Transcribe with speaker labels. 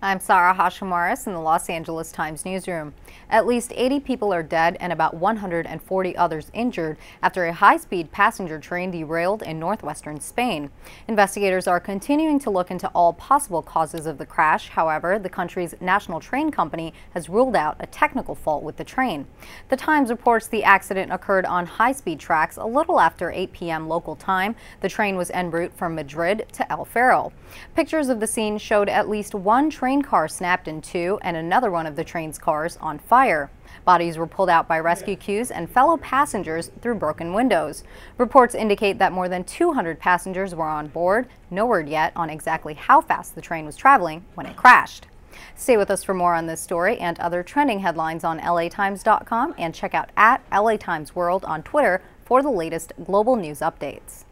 Speaker 1: I'm Sarah Hashim-Waris in the Los Angeles Times newsroom. At least 80 people are dead and about 140 others injured after a high-speed passenger train derailed in northwestern Spain. Investigators are continuing to look into all possible causes of the crash. However, the country's national train company has ruled out a technical fault with the train. The Times reports the accident occurred on high-speed tracks a little after 8 p.m. local time. The train was en route from Madrid to El Faro. Pictures of the scene showed at least one train car snapped in two and another one of the train's cars on fire. Bodies were pulled out by rescue crews and fellow passengers through broken windows. Reports indicate that more than 200 passengers were on board. No word yet on exactly how fast the train was traveling when it crashed. Stay with us for more on this story and other trending headlines on LATimes.com, and check out @LATimesWorld on Twitter for the latest global news updates.